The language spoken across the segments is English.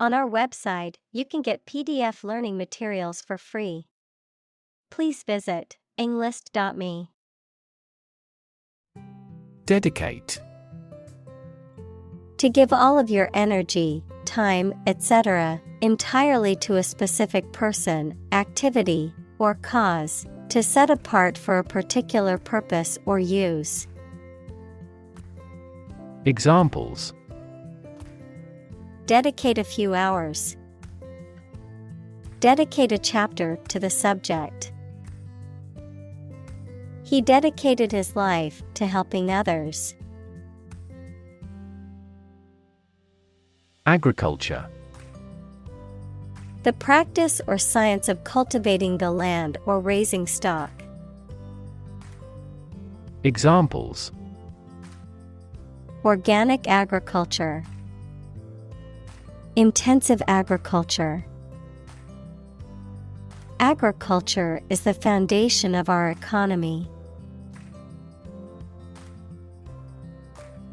On our website, you can get PDF learning materials for free. Please visit englist.me. Dedicate. To give all of your energy, time, etc., entirely to a specific person, activity, or cause, to set apart for a particular purpose or use. Examples: Dedicate a few hours. Dedicate a chapter to the subject. He dedicated his life to helping others. Agriculture. The practice or science of cultivating the land or raising stock. Examples: Organic agriculture. Intensive agriculture. Agriculture is the foundation of our economy.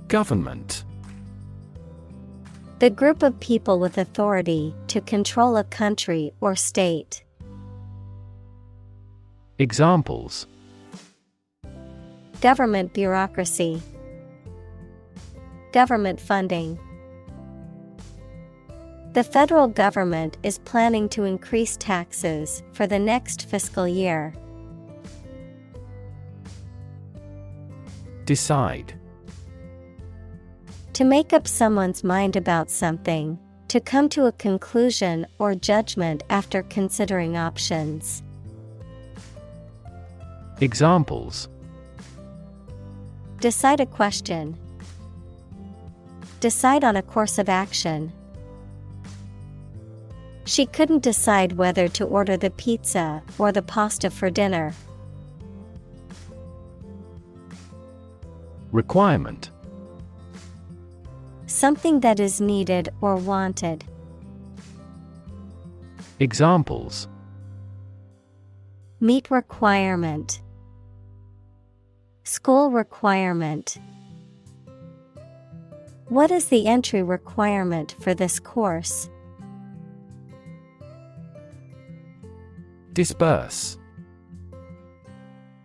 Government. The group of people with authority to control a country or state. Examples: Government bureaucracy. Government funding. The federal government is planning to increase taxes for the next fiscal year. Decide. To make up someone's mind about something, to come to a conclusion or judgment after considering options. Examples: Decide a question. Decide on a course of action. She couldn't decide whether to order the pizza or the pasta for dinner. Requirement. Something that is needed or wanted. Examples: Meet requirement. School requirement. What is the entry requirement for this course? Disburse.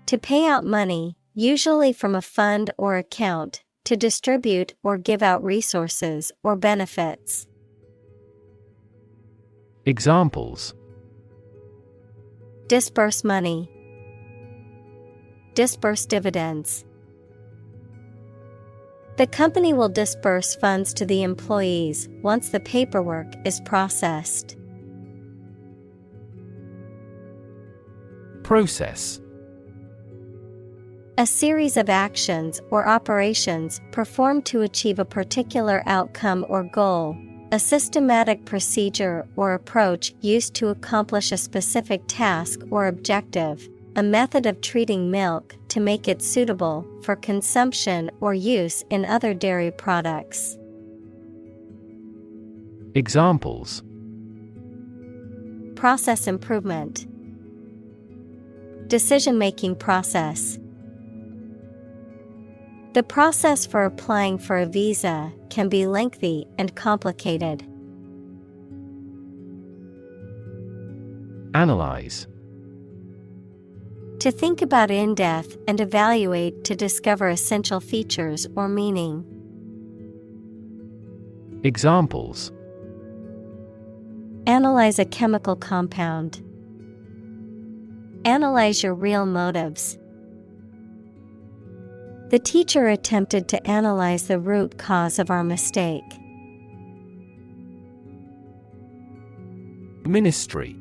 To pay out money, usually from a fund or account, to distribute or give out resources or benefits. Examples: Disburse money. Disburse dividends. The company will disburse funds to the employees once the paperwork is processed. Process. A series of actions or operations performed to achieve a particular outcome or goal, a systematic procedure or approach used to accomplish a specific task or objective, a method of treating milk to make it suitable for consumption or use in other dairy products. Examples: Process improvement. Decision-making process. The process for applying for a visa can be lengthy and complicated. Analyze. To think about in depth and evaluate to discover essential features or meaning. Examples: Analyze a chemical compound. Analyze your real motives. The teacher attempted to analyze the root cause of our mistake. Ministry.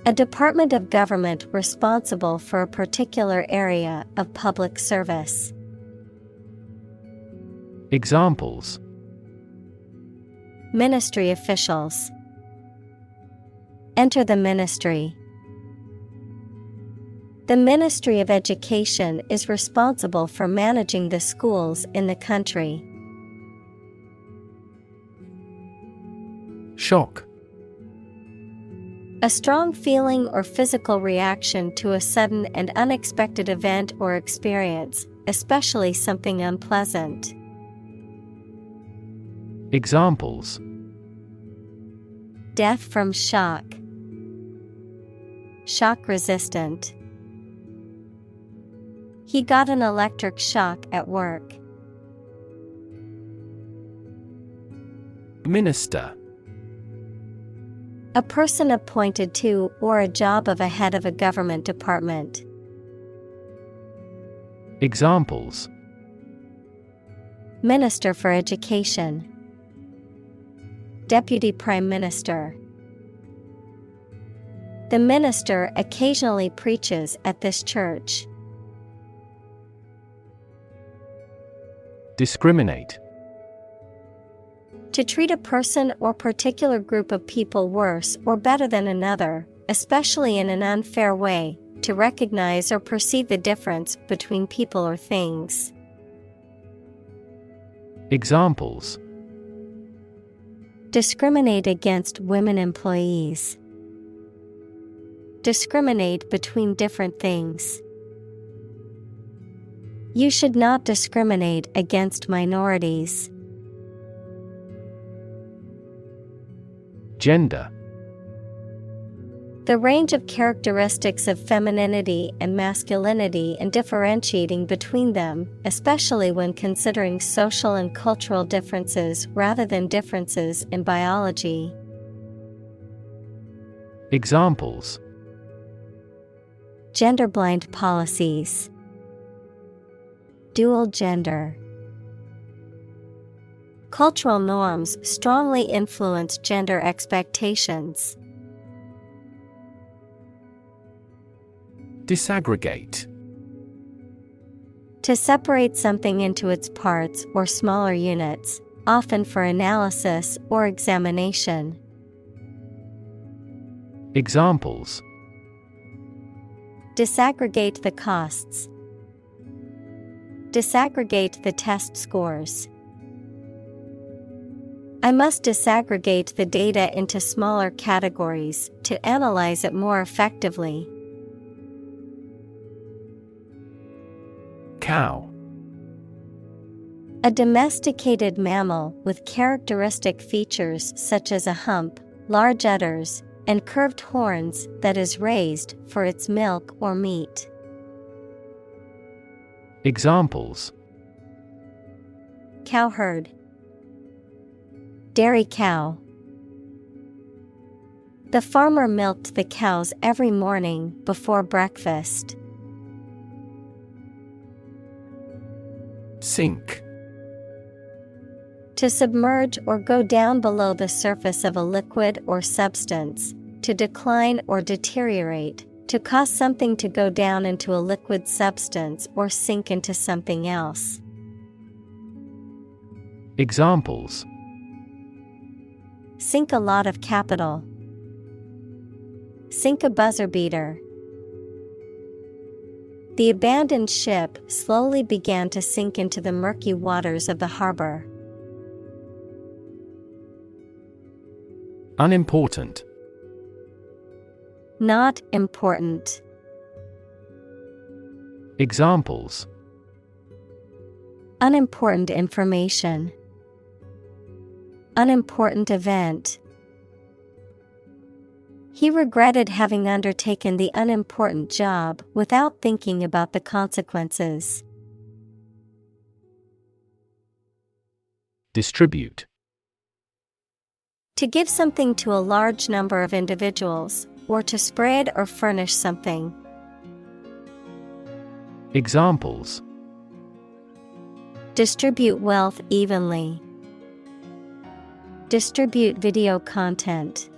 A department of government responsible for a particular area of public service. Examples: Ministry officials. Enter the ministry. The Ministry of Education is responsible for managing the schools in the country. Shock. A strong feeling or physical reaction to a sudden and unexpected event or experience, especially something unpleasant. Examples: Death from shock. Shock resistant. He got an electric shock at work. Minister. A person appointed to or a job of a head of a government department. Examples: Minister for Education. Deputy Prime Minister. The minister occasionally preaches at this church. Discriminate. To treat a person or particular group of people worse or better than another, especially in an unfair way, to recognize or perceive the difference between people or things. Examples: Discriminate against women employees. Discriminate between different things. You should not discriminate against minorities. Gender. The range of characteristics of femininity and masculinity and differentiating between them, especially when considering social and cultural differences rather than differences in biology. Examples: Gender-blind policies. Dual gender. Cultural norms strongly influence gender expectations. Disaggregate. To separate something into its parts or smaller units, often for analysis or examination. Examples: Disaggregate the costs. Disaggregate the test scores. I must disaggregate the data into smaller categories to analyze it more effectively. Cow. A domesticated mammal with characteristic features such as a hump, large udders, and curved horns that is raised for its milk or meat. Examples: Cowherd. Dairy cow. The farmer milked the cows every morning before breakfast. Sink. To submerge or go down below the surface of a liquid or substance, to decline or deteriorate, to cause something to go down into a liquid substance or sink into something else. Examples: Sink a lot of capital. Sink a buzzer beater. The abandoned ship slowly began to sink into the murky waters of the harbor. Unimportant. Not important. Examples: Unimportant information. Unimportant event. He regretted having undertaken the unimportant job without thinking about the consequences. Distribute. To give something to a large number of individuals, or to spread or furnish something. Examples: Distribute wealth evenly. Distribute video content.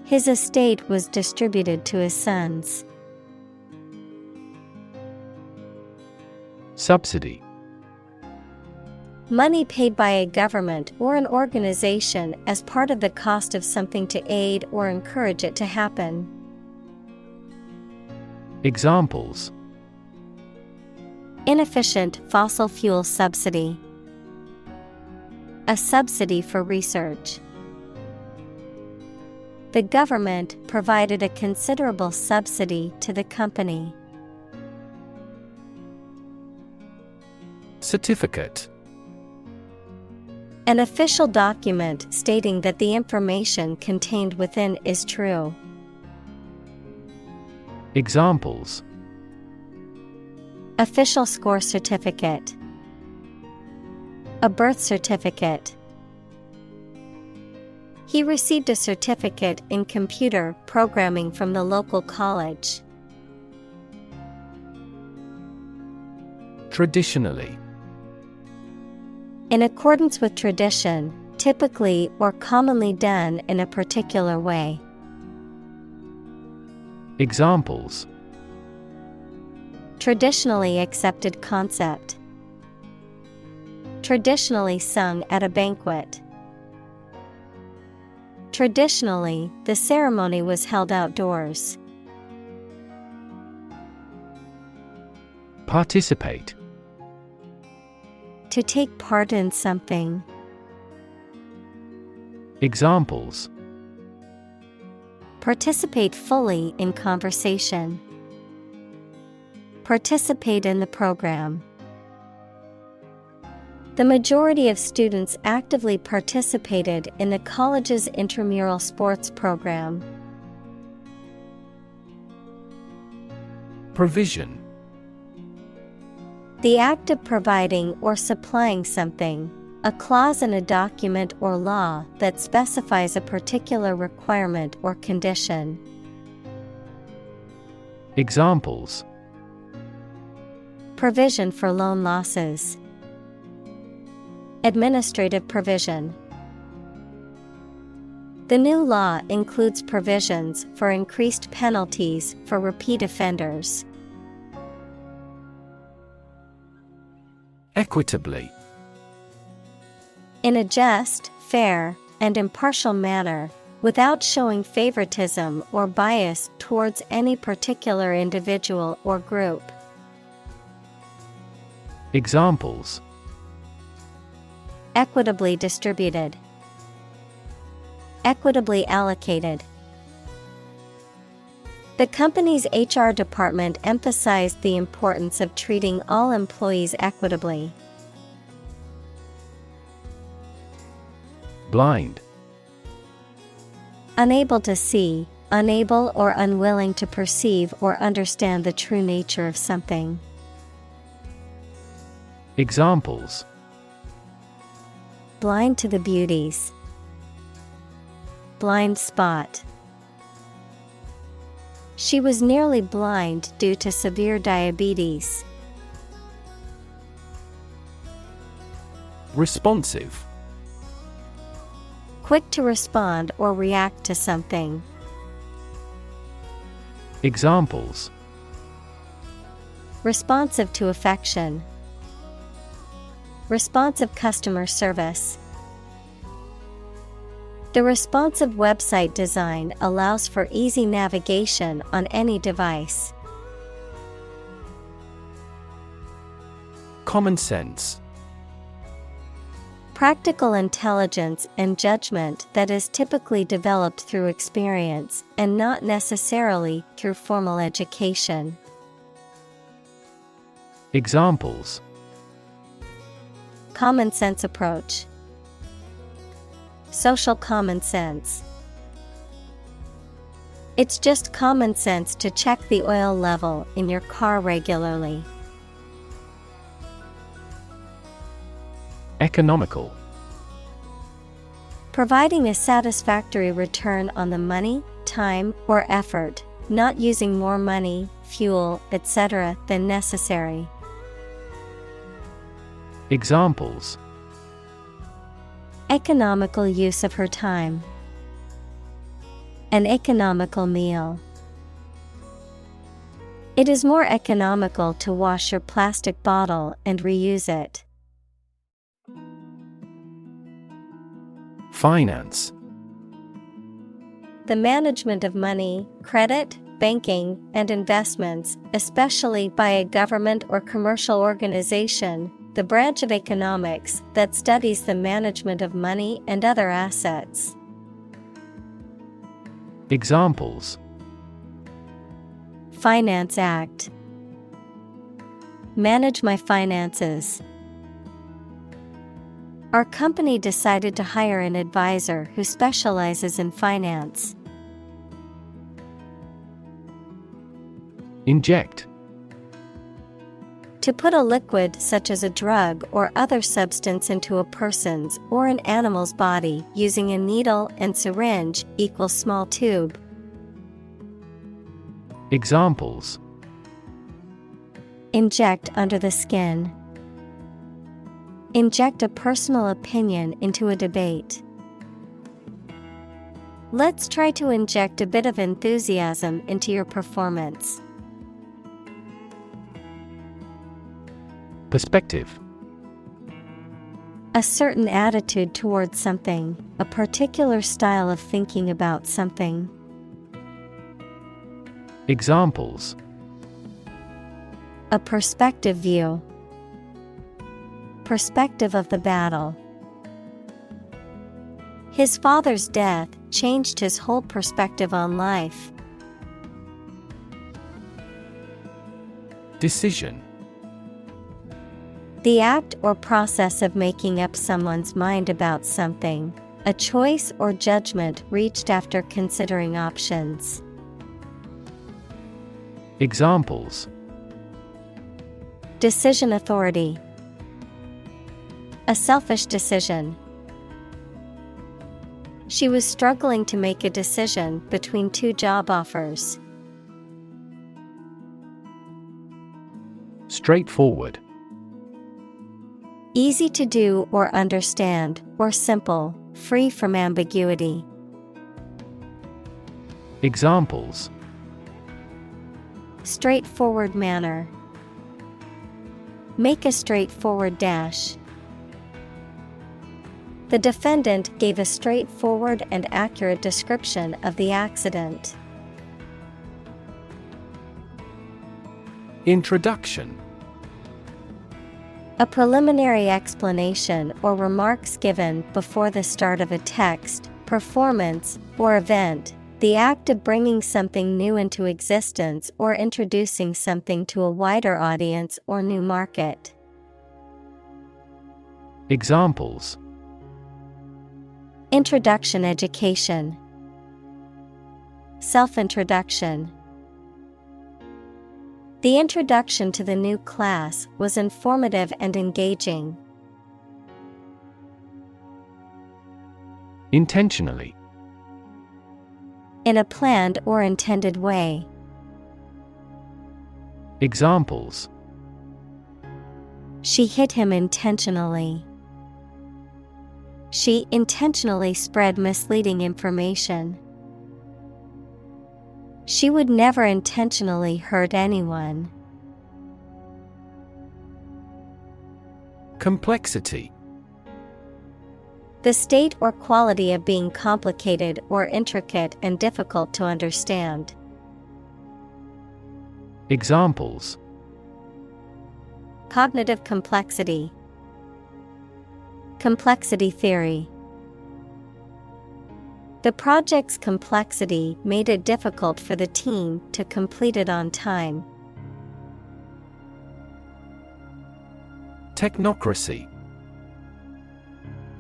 His estate was distributed to his sons. Subsidy. Money paid by a government or an organization as part of the cost of something to aid or encourage it to happen. Examples: Inefficient fossil fuel subsidy. A subsidy for research. The government provided a considerable subsidy to the company. Certificate. An official document stating that the information contained within is true. Examples: Official score certificate. A birth certificate. He received a certificate in computer programming from the local college. Traditionally. In accordance with tradition, typically or commonly done in a particular way. Examples: Traditionally accepted concept. Traditionally sung at a banquet. Traditionally, the ceremony was held outdoors. Participate. To take part in something. Examples: Participate fully in conversation. Participate in the program. The majority of students actively participated in the college's intramural sports program. Provision. The act of providing or supplying something, a clause in a document or law that specifies a particular requirement or condition. Examples: Provision for loan losses. Administrative provision. The new law includes provisions for increased penalties for repeat offenders. Equitably. In a just, fair, and impartial manner, without showing favoritism or bias towards any particular individual or group. Examples: Equitably distributed. Equitably allocated. The company's HR department emphasized the importance of treating all employees equitably. Blind. Unable to see, unable or unwilling to perceive or understand the true nature of something. Examples: Blind to the beauties. Blind spot. She was nearly blind due to severe diabetes. Responsive. Quick to respond or react to something. Examples: Responsive to affection. Responsive customer service. The responsive website design allows for easy navigation on any device. Common sense. Practical intelligence and judgment that is typically developed through experience and not necessarily through formal education. Examples: Common sense approach. Social common sense. It's just common sense to check the oil level in your car regularly. Economical. Providing a satisfactory return on the money, time, or effort, not using more money, fuel, etc. than necessary. Examples: Economical use of her time. An economical meal. It is more economical to wash your plastic bottle and reuse it. Finance. The management of money, credit, banking, and investments, especially by a government or commercial organization, the branch of economics that studies the management of money and other assets. Examples: Finance Act. Manage my finances. Our company decided to hire an advisor who specializes in finance. Inject. To put a liquid such as a drug or other substance into a person's or an animal's body using a needle and syringe equals small tube. Examples: Inject under the skin. Inject a personal opinion into a debate. Let's try to inject a bit of enthusiasm into your performance. Perspective. A certain attitude towards something, a particular style of thinking about something. Examples: A perspective view. Perspective of the battle. His father's death changed his whole perspective on life. Decision. The act or process of making up someone's mind about something, a choice or judgment reached after considering options. Examples: Decision authority. A selfish decision. She was struggling to make a decision between two job offers. Straightforward. Easy to do or understand, or simple, free from ambiguity. Examples: Straightforward manner. Make a straightforward dash. The defendant gave a straightforward and accurate description of the accident. Introduction. A preliminary explanation or remarks given before the start of a text, performance, or event, the act of bringing something new into existence or introducing something to a wider audience or new market. Examples: Introduction education. Self-introduction. The introduction to the new class was informative and engaging. Intentionally. In a planned or intended way. Examples: She hit him intentionally. She intentionally spread misleading information. She would never intentionally hurt anyone. Complexity. The state or quality of being complicated or intricate and difficult to understand. Examples: Cognitive complexity. Complexity theory. The project's complexity made it difficult for the team to complete it on time. Technocracy.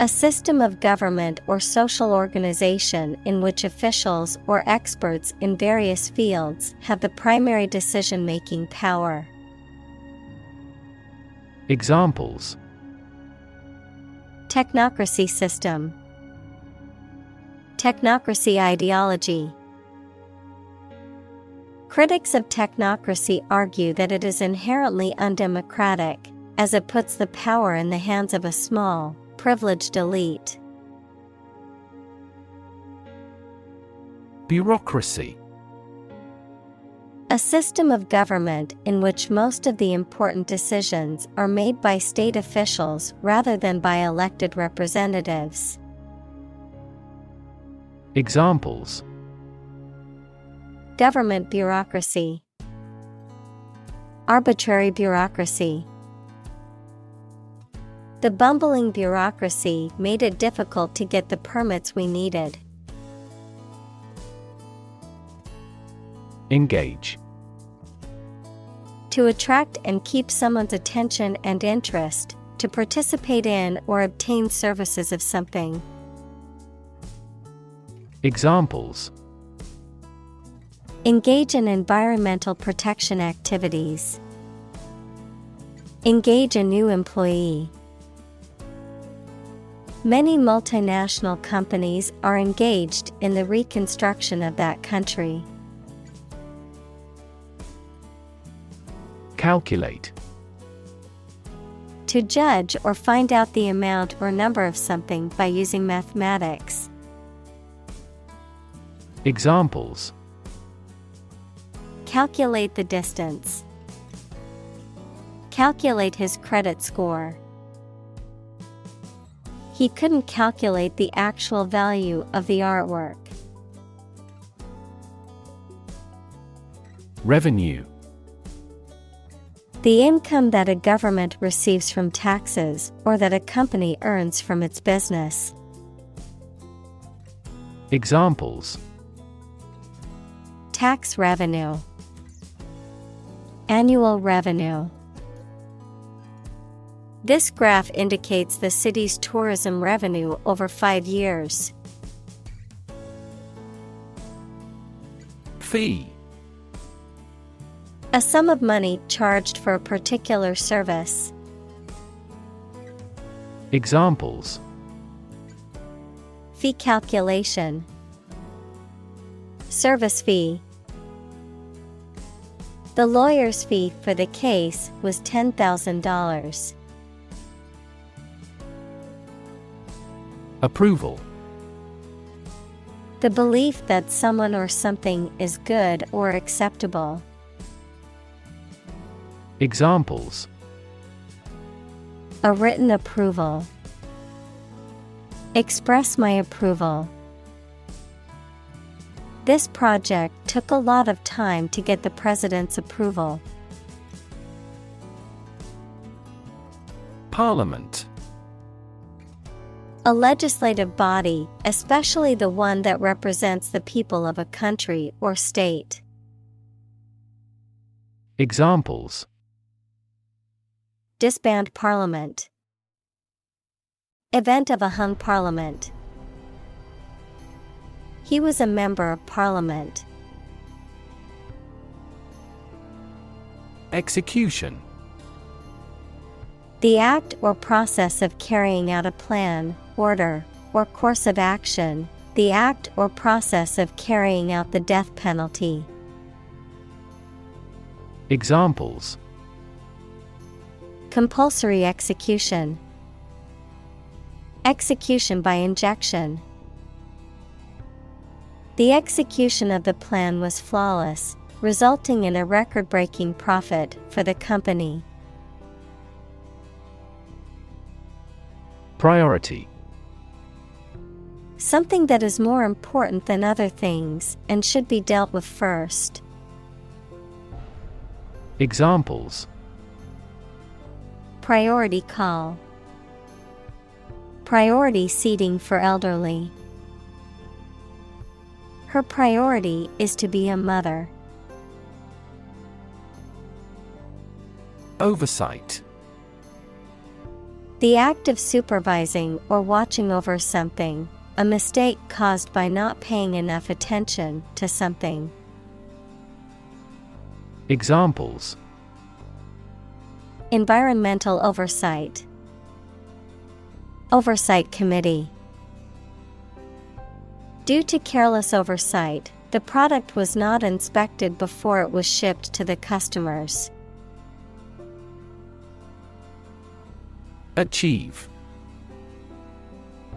A system of government or social organization in which officials or experts in various fields have the primary decision-making power. Examples: Technocracy system. Technocracy ideology. Critics of technocracy argue that it is inherently undemocratic, as it puts the power in the hands of a small, privileged elite. Bureaucracy. A system of government in which most of the important decisions are made by state officials rather than by elected representatives. Examples: Government bureaucracy. Arbitrary bureaucracy. The bumbling bureaucracy made it difficult to get the permits we needed. Engage. To attract and keep someone's attention and interest, To participate in or obtain services of something. Examples: Engage in environmental protection activities. Engage a new employee. Many multinational companies are engaged in the reconstruction of that country. Calculate. To judge or find out the amount or number of something by using mathematics. Examples: Calculate the distance. Calculate his credit score. He couldn't calculate the actual value of the artwork. Revenue. The income that a government receives from taxes or that a company earns from its business. Examples: Tax revenue. Annual revenue. This graph indicates the city's tourism revenue over 5 years. Fee. A sum of money charged for a particular service. Examples: Fee calculation. Service fee. The lawyer's fee for the case was $10,000. Approval. The belief that someone or something is good or acceptable. Examples: A written approval. Express my approval. This project took a lot of time to get the president's approval. Parliament. A legislative body, especially the one that represents the people of a country or state. Examples: Disband parliament. Event of a hung parliament. He was a member of parliament. Execution. The act or process of carrying out a plan, order, or course of action. The act or process of carrying out the death penalty. Examples: Compulsory execution. Execution by injection. The execution of the plan was flawless, resulting in a record-breaking profit for the company. Priority. Something that is more important than other things and should be dealt with first. Examples: Priority call. Priority seating for elderly. Her priority is to be a mother. Oversight. The act of supervising or watching over something, a mistake caused by not paying enough attention to something. Examples: Environmental oversight. Oversight committee. Due to careless oversight, the product was not inspected before it was shipped to the customers. Achieve.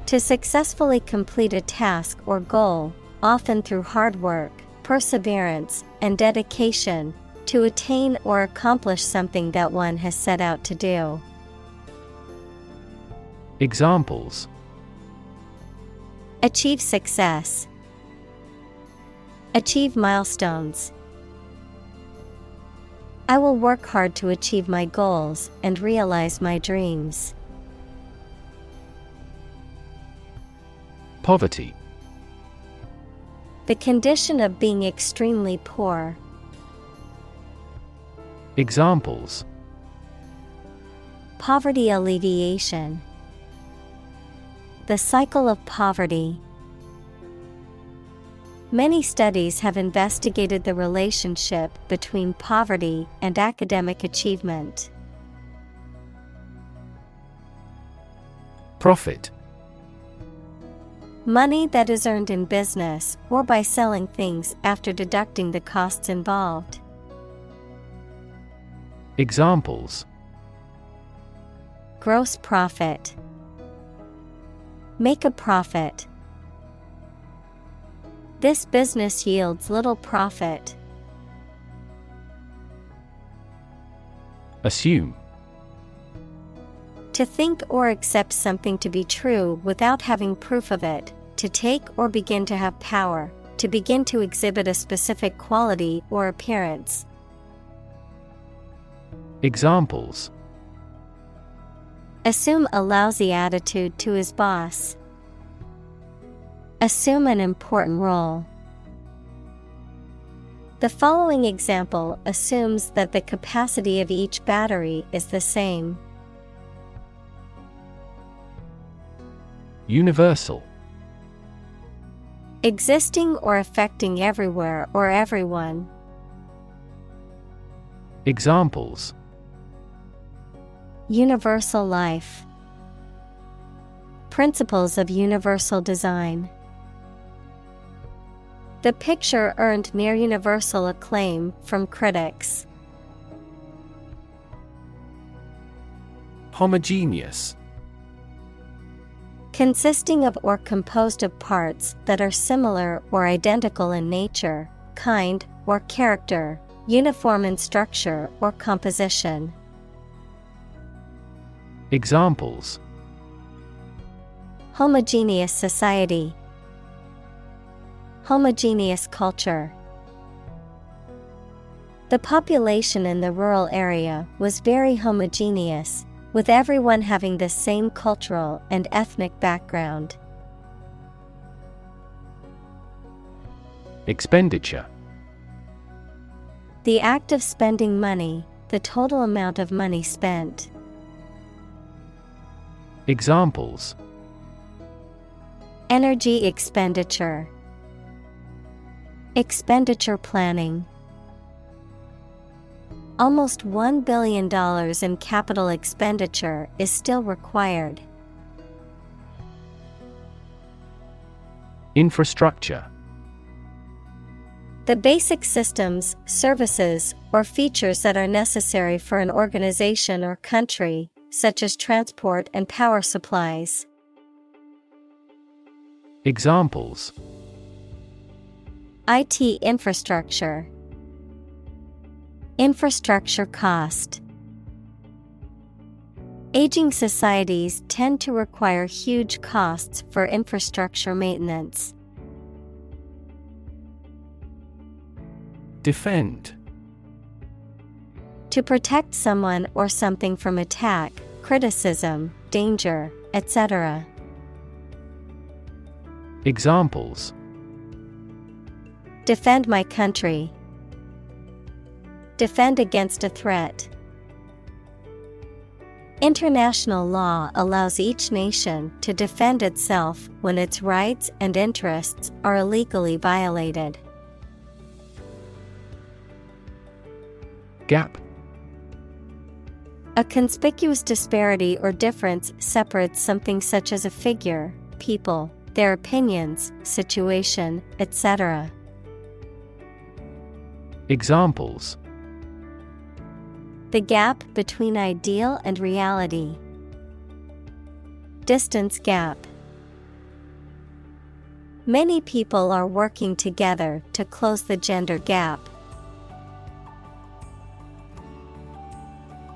To successfully complete a task or goal, often through hard work, perseverance, and dedication, to attain or accomplish something that one has set out to do. Examples: Achieve success. Achieve milestones. I will work hard to achieve my goals and realize my dreams. Poverty. The condition of being extremely poor. Poverty alleviation. The cycle of poverty. Many studies have investigated the relationship between poverty and academic achievement. Profit. Money that is earned in business or by selling things after deducting the costs involved. Examples: Gross profit. Make a profit. This business yields little profit. Assume. To think or accept something to be true without having proof of it, to take or begin to have power, to begin to exhibit a specific quality or appearance. Examples: Assume a lousy attitude to his boss. Assume an important role. The following example assumes that the capacity of each battery is the same. Universal. Existing or affecting everywhere or everyone. Examples: Universal life. Principles of universal design. The picture earned near universal acclaim from critics. Homogeneous. Consisting of or composed of parts that are similar or identical in nature, kind, or character, uniform in structure or composition. Examples: Homogeneous society. Homogeneous culture. The population in the rural area was very homogeneous, with everyone having the same cultural and ethnic background. Expenditure. The act of spending money, the total amount of money spent. Examples: Energy expenditure. Expenditure planning. Almost $1 billion in capital expenditure is still required. Infrastructure. The basic systems, services, or features that are necessary for an organization or country, such as transport and power supplies. Examples: IT infrastructure. Infrastructure cost. Aging societies tend to require huge costs for infrastructure maintenance. Defend. To protect someone or something from attack, criticism, danger, etc. Examples: Defend my country. Defend against a threat. International law allows each nation to defend itself when its rights and interests are illegally violated. Gap. A conspicuous disparity or difference separates something such as a figure, people, their opinions, situation, etc. Examples: The gap between ideal and reality. Distance gap. Many people are working together to close the gender gap.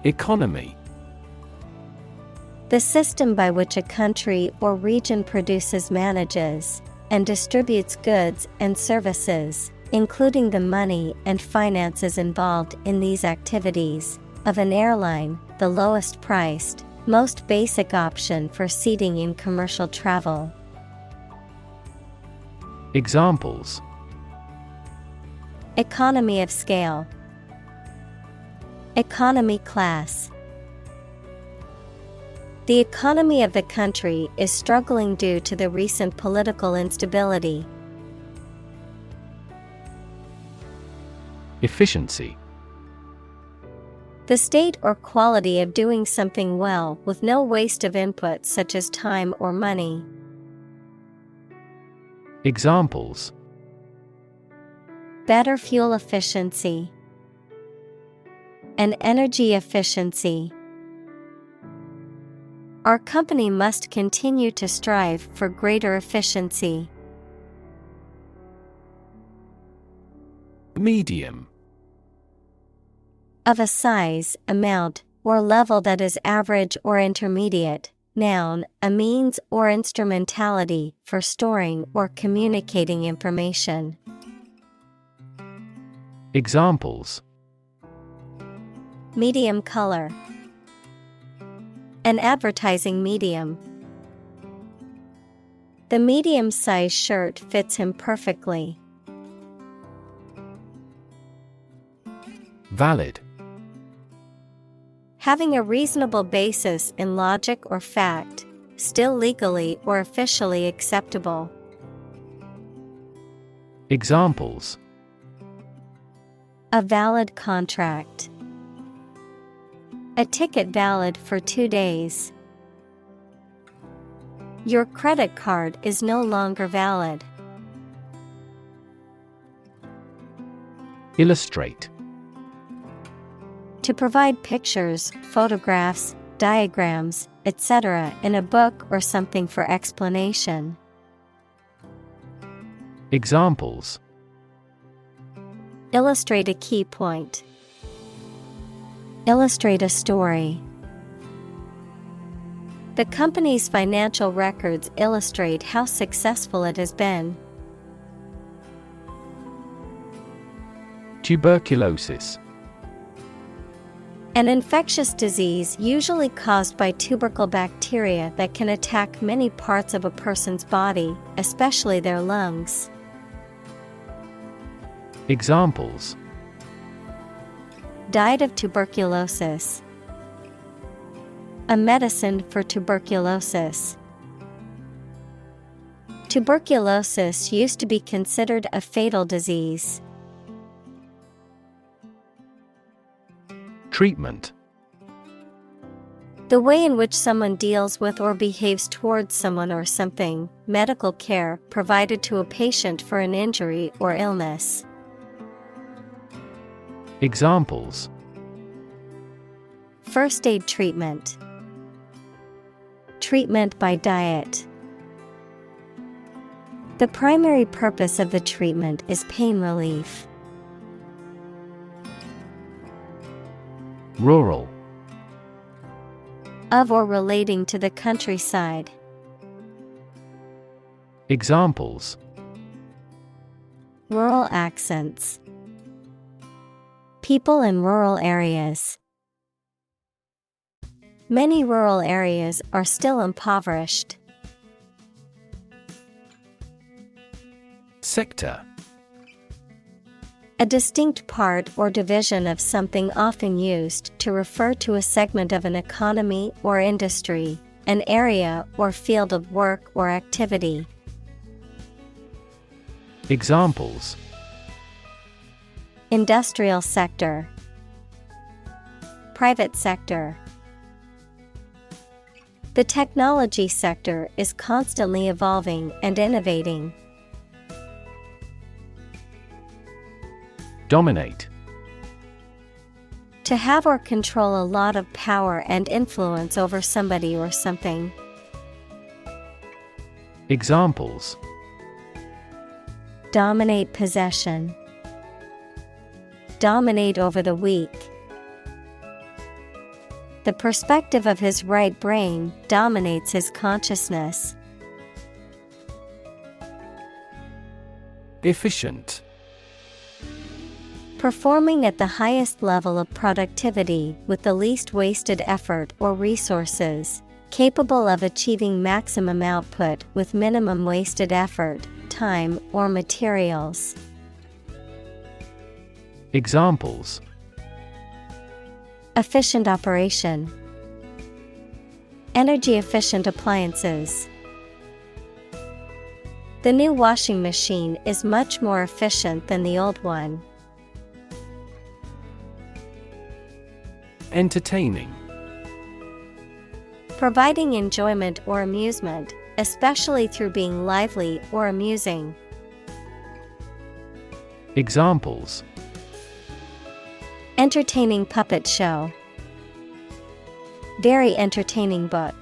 Economy. The system by which a country or region produces, manages, and distributes goods and services, including the money and finances involved in these activities, of an airline, the lowest priced, most basic option for seating in commercial travel. Examples: Economy of scale. Economy class. The economy of the country is struggling due to the recent political instability. Efficiency. The state or quality of doing something well with no waste of input such as time or money. Examples: Better fuel efficiency. An energy efficiency. Our company must continue to strive for greater efficiency. Medium. Of a size, amount, or level that is average or intermediate. Noun, a means or instrumentality for storing or communicating information. Examples: Medium color. An advertising medium. The medium-sized shirt fits him perfectly. Valid. Having a reasonable basis in logic or fact, still legally or officially acceptable. Examples: A valid contract. A ticket valid for 2 days. Your credit card is no longer valid. Illustrate. To provide pictures, photographs, diagrams, etc. in a book or something for explanation. Examples: Illustrate a key point. Illustrate a story. The company's financial records illustrate how successful it has been. Tuberculosis. An infectious disease usually caused by tubercle bacteria that can attack many parts of a person's body, especially their lungs. Examples: Died of tuberculosis. A medicine for tuberculosis. Tuberculosis used to be considered a fatal disease. Treatment. The way in which someone deals with or behaves towards someone or something, medical care provided to a patient for an injury or illness. Examples: First aid treatment. Treatment by diet. The primary purpose of the treatment is pain relief. Rural. Of or relating to the countryside. Examples: Rural accents. People in rural areas. Many rural areas are still impoverished. Sector. A distinct part or division of something often used to refer to a segment of an economy or industry, an area or field of work or activity. Examples: Industrial sector. Private sector. The technology sector is constantly evolving and innovating. Dominate. To have or control a lot of power and influence over somebody or something. Examples: Dominate possession. Dominate over the weak. The perspective of his right brain dominates his consciousness. Efficient. Performing at the highest level of productivity with the least wasted effort or resources, capable of achieving maximum output with minimum wasted effort, time, or materials. Examples: Efficient operation. Energy efficient appliances. The new washing machine is much more efficient than the old one. Entertaining. Providing enjoyment or amusement, especially through being lively or amusing. Examples: Entertaining puppet show. Very entertaining book.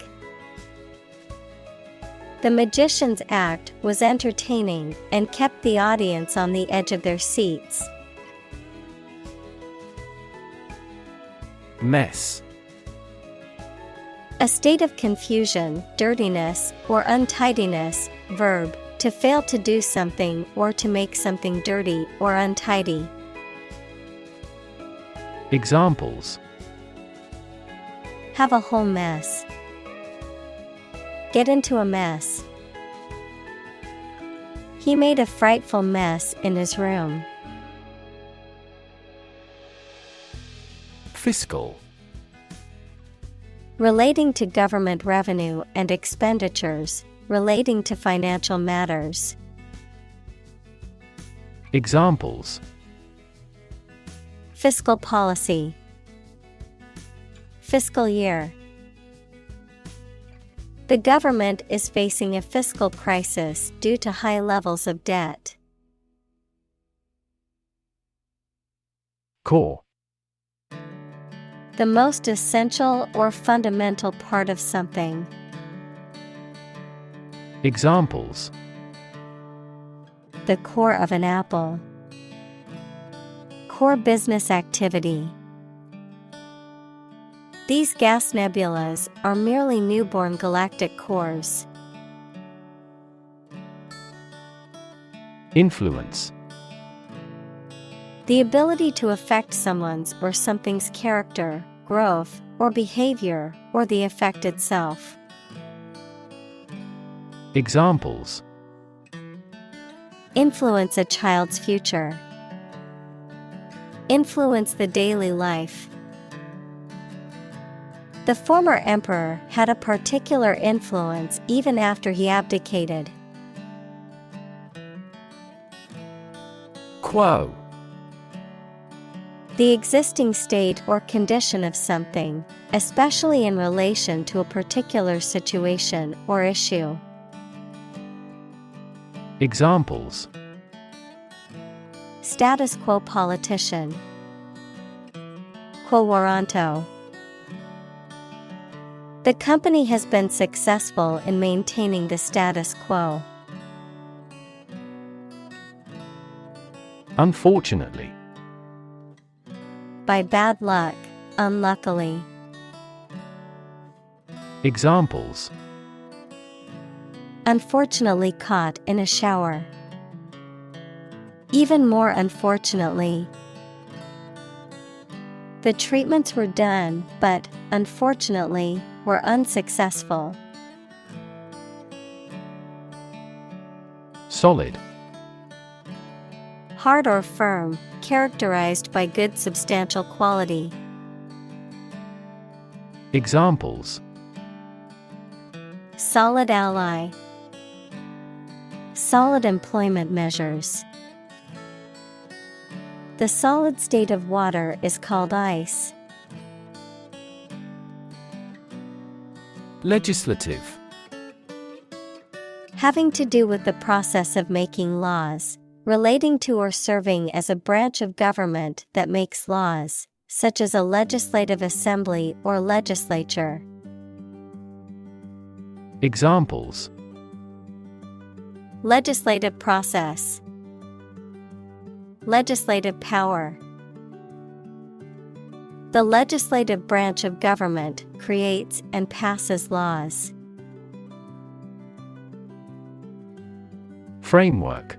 The magician's act was entertaining and kept the audience on the edge of their seats. Mess. A state of confusion, dirtiness, or untidiness. Verb, to fail to do something or to make something dirty or untidy. Examples: Have a whole mess. Get into a mess. He made a frightful mess in his room. Fiscal. Relating to government revenue and expenditures, relating to financial matters. Examples: Fiscal policy. Fiscal year. The government is facing a fiscal crisis due to high levels of debt. Core. The most essential or fundamental part of something. Examples: The core of an apple. Core business activity. These gas nebulas are merely newborn galactic cores. Influence. The ability to affect someone's or something's character, growth, or behavior, or the effect itself. Examples: Influence a child's future. Influence the daily life. The former emperor had a particular influence even after he abdicated. Quo. The existing state or condition of something, especially in relation to a particular situation or issue. Examples: Status quo politician. Quo warranto. The company has been successful in maintaining the status quo. Unfortunately. By bad luck, unluckily. Examples: Unfortunately caught in a shower. Even more unfortunately. The treatments were done, but, unfortunately, were unsuccessful. Solid. Hard or firm, characterized by good substantial quality. Examples: Solid ally. Solid employment measures. The solid state of water is called ice. Legislative. Having to do with the process of making laws, relating to or serving as a branch of government that makes laws, such as a legislative assembly or legislature. Examples: Legislative process. Legislative power. The legislative branch of government creates and passes laws. Framework.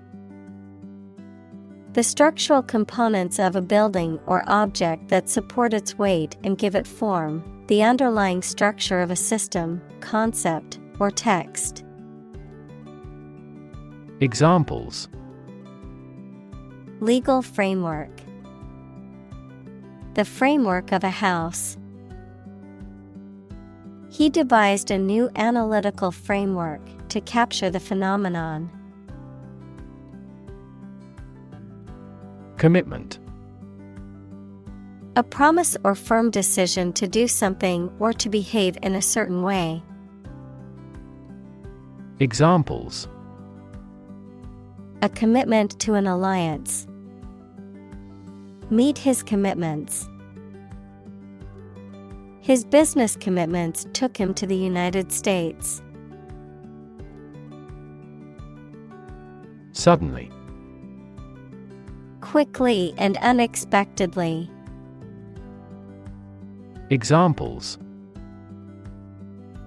The structural components of a building or object that support its weight and give it form, the underlying structure of a system, concept, or text. Examples: Legal framework. The framework of a house. He devised a new analytical framework to capture the phenomenon. Commitment. A promise or firm decision to do something or to behave in a certain way. Examples: A commitment to an alliance. Meet his commitments. His business commitments took him to the United States. Suddenly. Quickly and unexpectedly. Examples: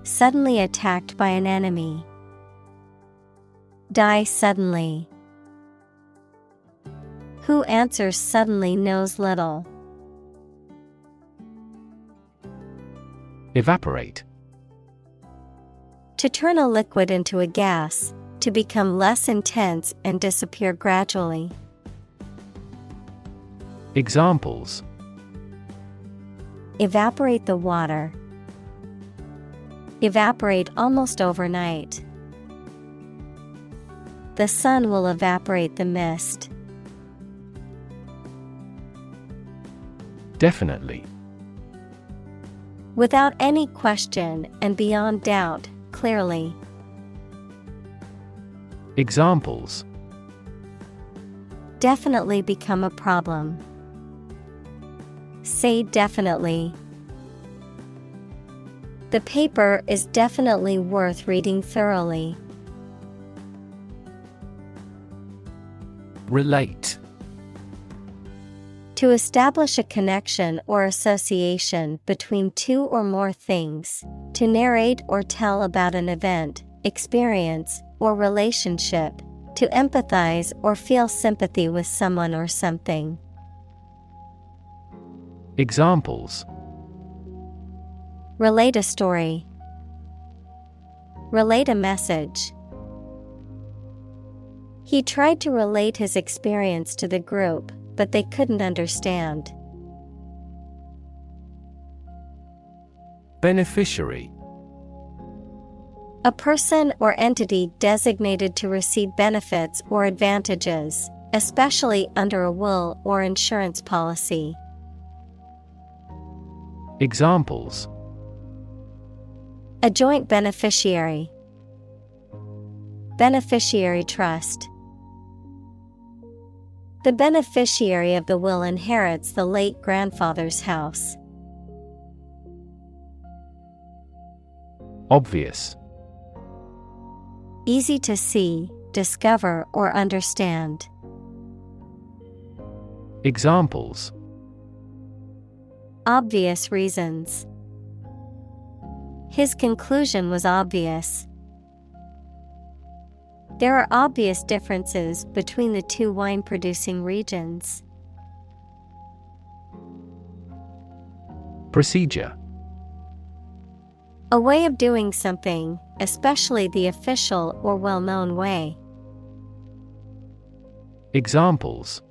Suddenly attacked by an enemy. Die suddenly. Who answers suddenly knows little. Evaporate. To turn a liquid into a gas, to become less intense and disappear gradually. Examples: Evaporate the water. Evaporate almost overnight. The sun will evaporate the mist. Definitely. Without any question and beyond doubt, clearly. Examples: Definitely become a problem. Say definitely. The paper is definitely worth reading thoroughly. Relate. To establish a connection or association between two or more things, to narrate or tell about an event, experience, or relationship, to empathize or feel sympathy with someone or something. Examples: Relate a story. Relate a message. He tried to relate his experience to the group, but they couldn't understand. Beneficiary. A person or entity designated to receive benefits or advantages, especially under a will or insurance policy. Examples: A joint beneficiary. Beneficiary trust. The beneficiary of the will inherits the late grandfather's house. Obvious. Easy to see, discover, or understand. Examples: Obvious reasons. His conclusion was obvious. There are obvious differences between the two wine-producing regions. Procedure. A way of doing something, especially the official or well-known way. Examples: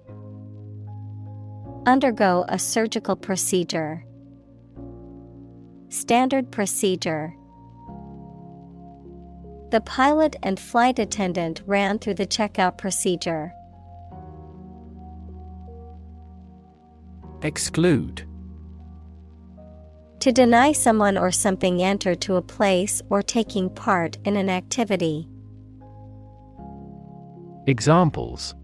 Undergo a surgical procedure. Standard procedure. The pilot and flight attendant ran through the checkout procedure. Exclude. To deny someone or something enter to a place or taking part in an activity. Examples: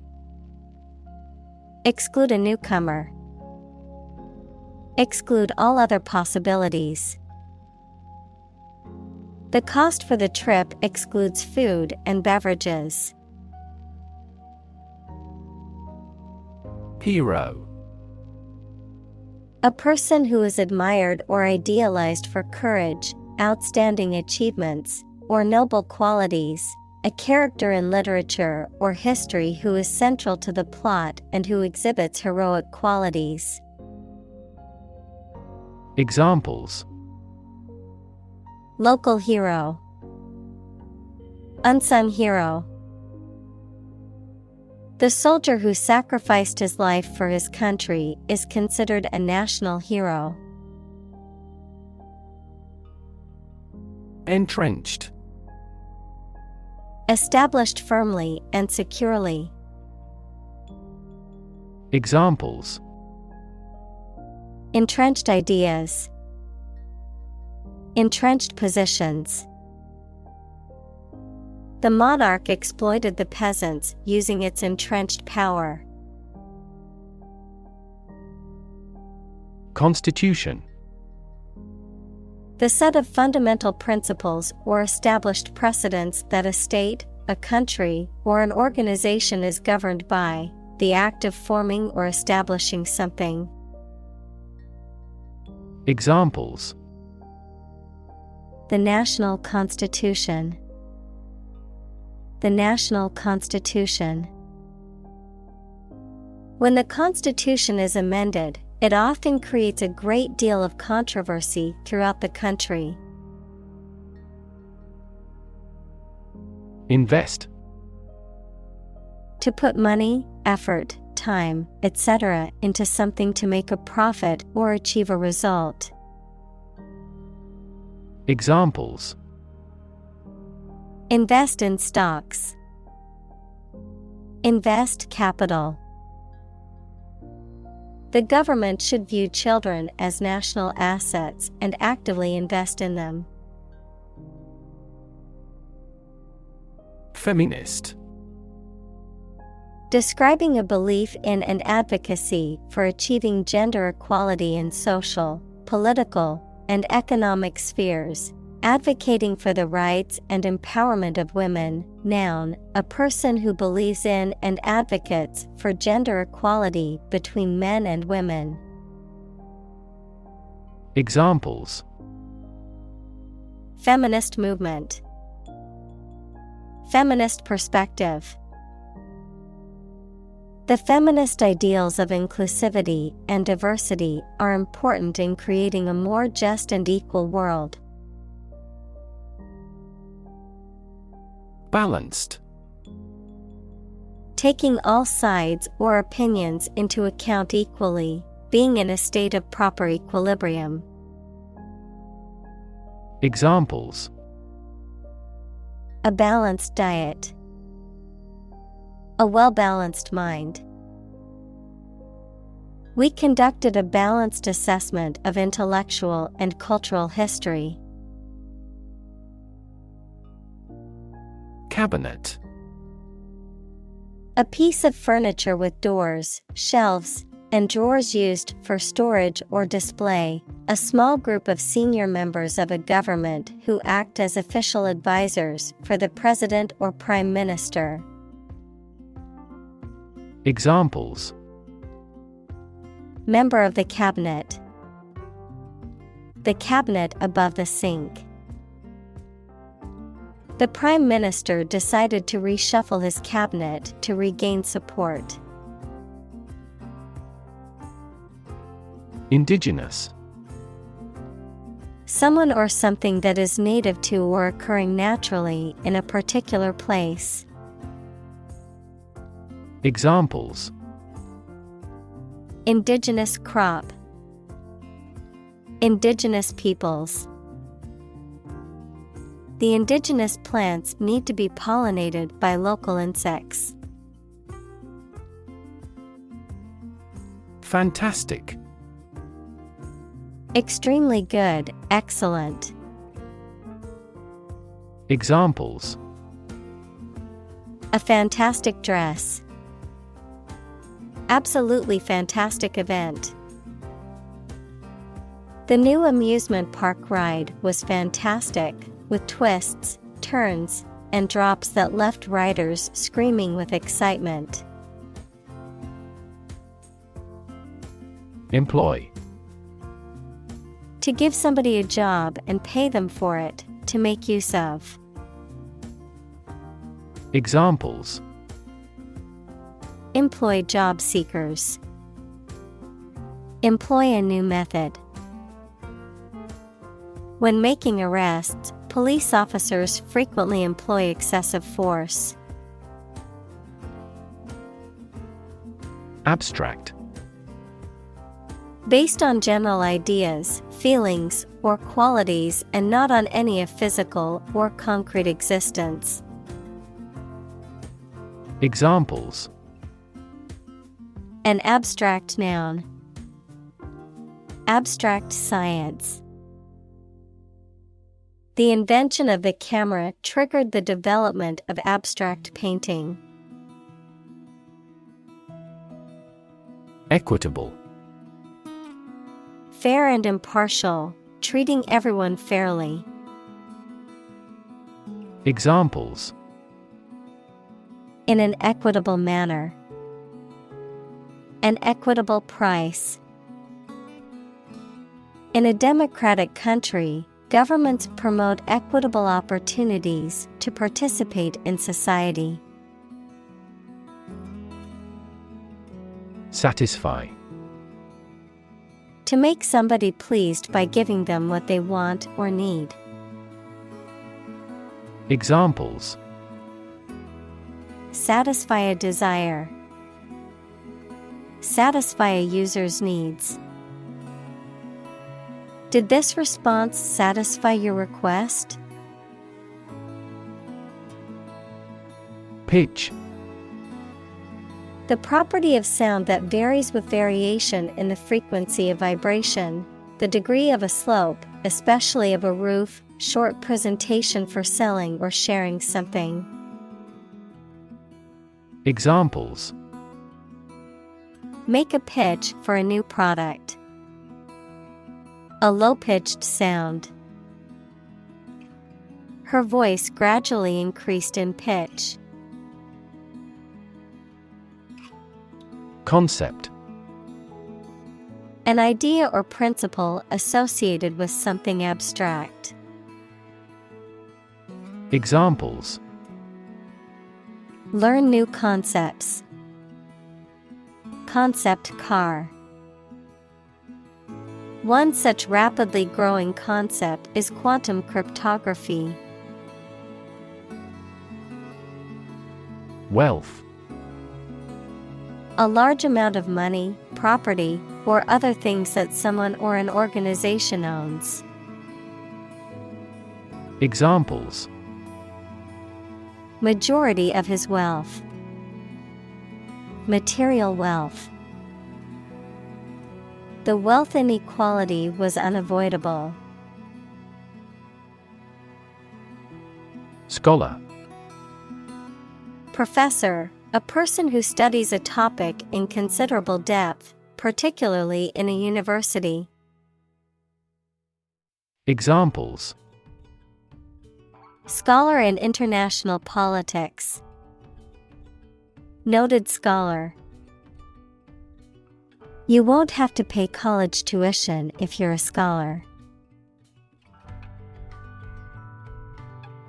Exclude a newcomer. Exclude all other possibilities. The cost for the trip excludes food and beverages. Hero. A person who is admired or idealized for courage, outstanding achievements, or noble qualities, a character in literature or history who is central to the plot and who exhibits heroic qualities. Examples: Local hero. Unsung hero. The soldier who sacrificed his life for his country is considered a national hero. Entrenched. Established firmly and securely. Examples: Entrenched ideas. Entrenched positions. The monarch exploited the peasants using its entrenched power. Constitution. The set of fundamental principles or established precedents that a state, a country, or an organization is governed by, the act of forming or establishing something. Examples: The national constitution. The national constitution. When the Constitution is amended, it often creates a great deal of controversy throughout the country. Invest. To put money, effort, time, etc. into something to make a profit or achieve a result. Examples: Invest in stocks. Invest capital. The government should view children as national assets and actively invest in them. Feminist. Describing a belief in and advocacy for achieving gender equality in social, political, and economic spheres, advocating for the rights and empowerment of women. Noun, a person who believes in and advocates for gender equality between men and women. Examples: Feminist movement. Feminist perspective. The feminist ideals of inclusivity and diversity are important in creating a more just and equal world. Balanced. Taking all sides or opinions into account equally, being in a state of proper equilibrium. Examples: A balanced diet. A well-balanced mind. We conducted a balanced assessment of intellectual and cultural history. Cabinet. A piece of furniture with doors, shelves, and drawers used for storage or display. A small group of senior members of a government who act as official advisors for the president or prime minister. Examples: Member of the cabinet. The cabinet above the sink. The Prime Minister decided to reshuffle his cabinet to regain support. Indigenous. Someone or something that is native to or occurring naturally in a particular place. Examples: Indigenous crop. Indigenous peoples. The indigenous plants need to be pollinated by local insects. Fantastic. Extremely good, excellent. Examples: A fantastic dress. Absolutely fantastic event. The new amusement park ride was fantastic, with twists, turns, and drops that left riders screaming with excitement. Employ. To give somebody a job and pay them for it, to make use of. Examples: Employ job seekers. Employ a new method. When making arrests, police officers frequently employ excessive force. Abstract. Based on general ideas, feelings, or qualities and not on any of physical or concrete existence. Examples: An abstract noun. Abstract science. The invention of the camera triggered the development of abstract painting. Equitable. Fair and impartial, treating everyone fairly. Examples: In an equitable manner. An equitable price. In a democratic country, governments promote equitable opportunities to participate in society. Satisfy. To make somebody pleased by giving them what they want or need. Examples: Satisfy a desire. Satisfy a user's needs. Did this response satisfy your request? Pitch. The property of sound that varies with variation in the frequency of vibration, the degree of a slope, especially of a roof, short presentation for selling or sharing something. Examples: Make a pitch for a new product. A low-pitched sound. Her voice gradually increased in pitch. Concept. An idea or principle associated with something abstract. Examples: Learn new concepts. Concept car. One such rapidly growing concept is quantum cryptography. Wealth. A large amount of money, property, or other things that someone or an organization owns. Examples: Majority of his wealth. Material wealth. The wealth inequality was unavoidable. Scholar. Professor, a person who studies a topic in considerable depth, particularly in a university. Examples: Scholar in international politics. Noted scholar. You won't have to pay college tuition if you're a scholar.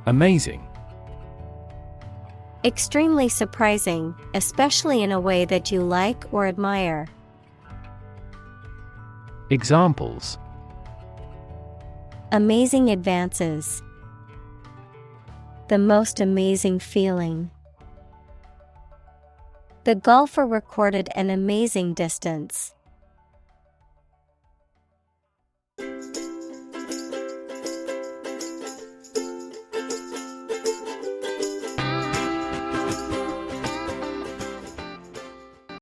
Amazing. Extremely surprising, especially in a way that you like or admire. Examples: Amazing advances. The most amazing feeling. The golfer recorded an amazing distance.